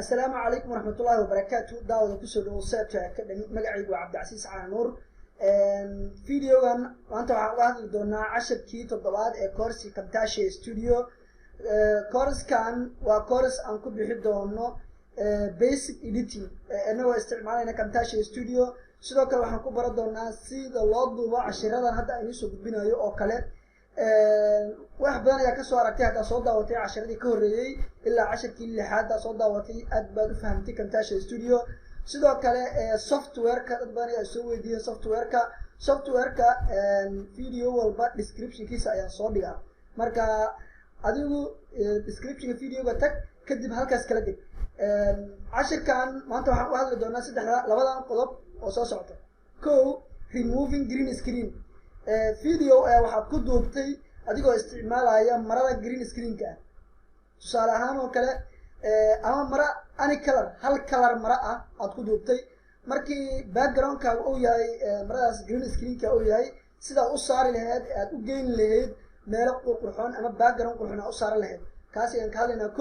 السلام عليكم ورحمة الله وبركاته. داود كسر وسات كدمي مقعد وعبد العزيز على نور. فيديو كان وأنت واحد دونا 10 كي تطبيقات كورس كمتاشي استوديو. كورس كان وكورس أنكو بيحب دونا basic editing أنه استعمالنا كمتاشي استوديو. sidoo kale waxaan ku baran doonaa sida loo duubo cashiradan hadda aynu soo gudbinayo oo kale wax badan ayaa ka soo aragtay hadda soo daawatay cashiradii ka horeeyay ilaa 10kii lixaad soo daawatay aad baad u fahamtay Camtasia Studio sidoo kale software-ka dad badan ayaa soo weydiiyay software-ka video walba description-kiisa ayaan soo dhigaa marka adigu description video-ga tag kadib halkaas kala dig cashirkan maanta waxaan u hadli doonaa labadan qodob oo soo socota removing green screen video waxaad ku duubtay adigoo isticmaalaya marada green screen-ka tusaale ahaan oo kale ama mara any color hal color mara ah aad ku duubtay markii background-kaaga uu yahay maradaas green screen-ka uu yahay sida u saari lahayd aad u geyn lahayd meel qurxoon ama background qurxoon u saari lahayd kaas ayaan ka hadlaynaa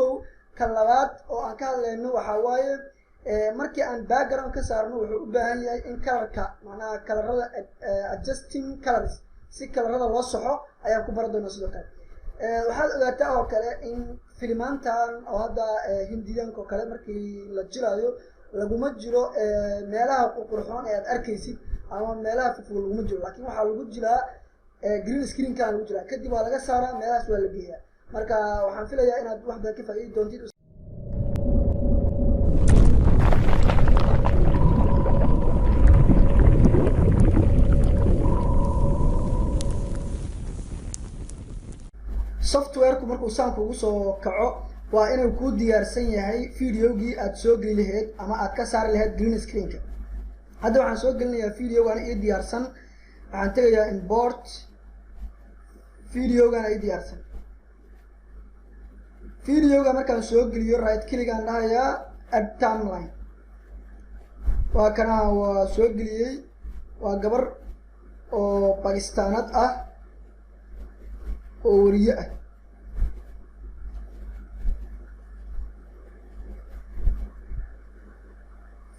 kan labaad oo aan ka hadlayno waxa waaye markii aan background ka saarno wuxuu u baahan yahay in colorka macnaha colorada adjusting colors si colorada loo soxo ayaan ku baran doonaa sidoo kale waxaad ogaataa oo kale in filmaantan oo hadda hindiyanka oo kale markii la jirayo laguma jiro meelaha qurxoon ee aad arkaysid ama meelaha fudud laguma jiro laakiin waxa lagu jiraa green screen-ka lagu jiraa kadib waa laga saaraa meelahaas waa la geeyaa marka waxaan filayaa inaad wax badan ka faa'iidi doontid software-ku markuu saanku ugu soo kaco waa inuu ku diyaarsan yahay video-gii aad soo geli lahayd ama aad ka saari lahayd green screen-ka hadda waxaan soo gelinayaa video-gana ii diyaarsan waxaan tegayaa import video-gana ii diyaarsan video-ga markaan soo geliyo right click aan dhahayaa add timeline waa kana waa soo geliyey waa gabar oo Pakistaanad ah oo wariye ah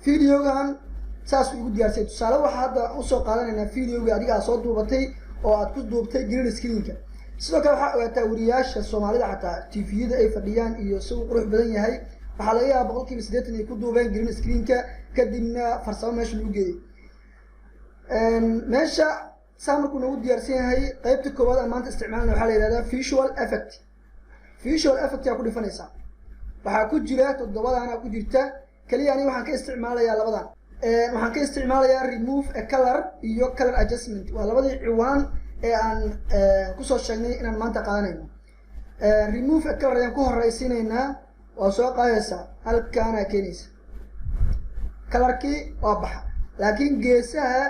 video-gan saas ugu diyaarsay tusaale waxa hadda u soo qaadanaynaa video-ga adiga soo duubatay oo aad ku duubtay green screen-ka sidoo kale waxa ogaataa wariyaasha Soomaalida xataa TV-yada ay fadhiyaan iyo soo qurux badan yahay waxa laga yaabaa boqolkiiba 80 ay ku duubeen green screen-ka kadibna farsamo meesha lagu geeyay meesha samarku nagu diyaarsan yahay qaybta koowaad aan maanta isticmaalna waxa la yiraahdaa visual effect ayaa ku dhifanaysa waxa ku jira todobadana ku jirta kaliya ani waxaan ka isticmaalayaa labadan waxaan ka isticmaalayaa remove a color iyo color adjustment waa labadii ciwaan ee aan ku soo sheegnay inaan maanta qaadanayno remove a color ayaan ku horeysiinaynaa waa soo qaadaysaa halkaana keenaysa colorkii waa baxa laakiin geesaha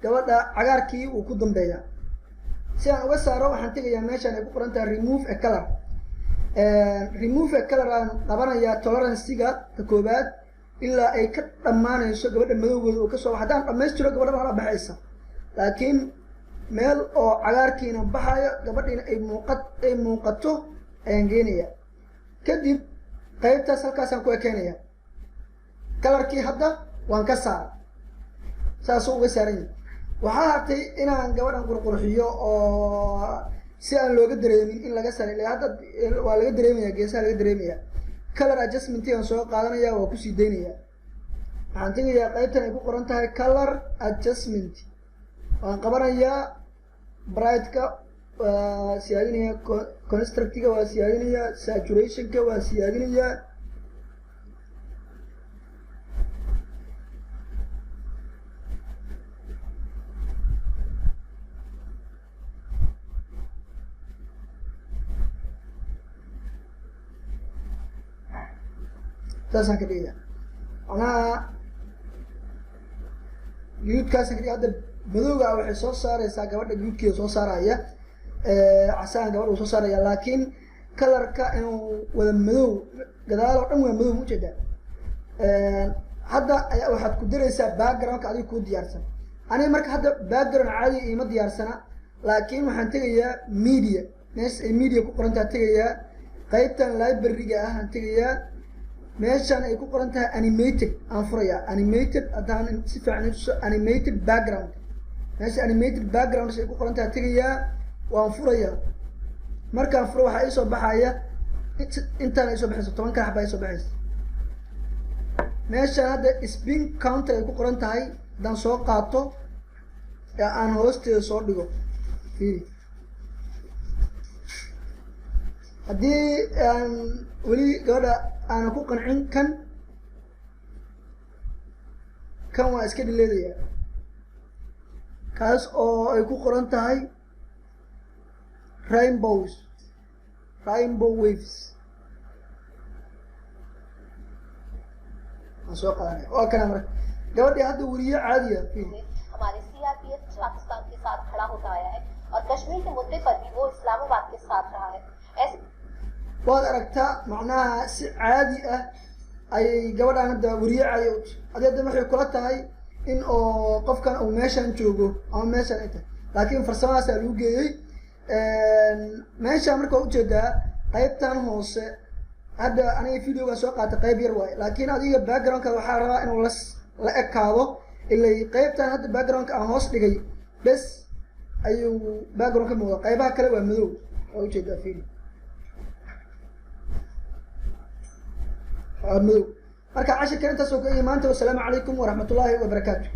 gabadha cagaarkii uu ku dambeeyaa si aan uga saaro waxaan tegayaa meeshaan ay ku qoran tahay remove a color aan qabanayaa tolerance-ga ka koobaad ilaa ay ka dhamaanayso gabadha madowgeeda oo ka soo haddaan dhammaystiro gabadha waa baxaysa laakiin meel oo cagaarkiina baxayo gabadhiina ay muuqato ayaan geenayaa kadib qaybtaas halkaasaan ku ekeenayaa colorkii hadda waan ka saaray saasuu uga saaran yahay waxaa hartay inaan gabadhan qurxiyo oo si aan looga dareemin in laga saaray hadda waa laga dareemayaa geesaha laga dareemayaa color adjustment-aan soo qaadanayaa waa ku sii deynayaa waxaan tegayaa qaybtan ay ku qoran tahay color adjustment waan qabanayaa bright-ka waa siyaadinayaa construct-ga waa siyaadinayaa saturation-ka waa siyaadinayaa saasaan ka dhigaya macnaha guudkaasaan ka dhiga hadda madowga waxay soo saaraysaa gabadha guudkeeda soo saaraya casaan gabadha uu soo saaraya laakiin colorka inuu wada madow gadaal oo dhan waa madow ujeedaa hadda ayaa waxaad ku daraysaa background-ka adiga kuu diyaarsan aniga marka hadda background caadi ima diyaarsana laakiin waxaan tegayaa media meesha ay media ku qorantaa tegayaa qaybtan library-ga ah aan tegayaa meeshan ay ku qoran tahay animated aan furaya animated haddaan si fiican tuso animated background meesha animated background ay ku qoran tahay tegayaa waan furaya markaan furo waxaa ii soo baxaya intaan ay soo baxayso 10 ka xabaa ay soo baxayso meeshan hadda spin counter ay ku qoran tahay haddaan soo qaato ee aan hoosteeda soo dhigo haddii aan weli gabadha aanan ku qancin kan waa iska dhileedaya kaas oo ay ku qoran tahay rainbow waves aan soo qaadanaya waa kana marka gabadhii hadda weriye caadiya हमारे सीआरपीएफ पाकिस्तान के साथ खड़ा होता आया है और कश्मीर के मुद्दे पर भी वो इस्लामाबाद के साथ रहा है ऐसे waad aragtaa macnaha si caadi ah ayay gabadhaan hadda weriye caadi u adeeda waxay kula tahay in oo qofkan uu meeshan joogo ama meeshan ay tahay laakiin farsamadaas lagu geeyey meesha markaa ujeedaa qaybtan hoose hadda aniga videoga soo qaatay qayb yar waaye laakiin adiga backgroundka waxaa rabaa inuu la ekaado ilaa qaybtan hadda backgroundka aan hoos dhigay bes ayuu background ka muuqda qaybaha kale waa madow oo ujeedaa video madow marka cashirkan intaas oo ka imaanta. Wassalaamu calaykum waraxmatullaahi wabarakaatu.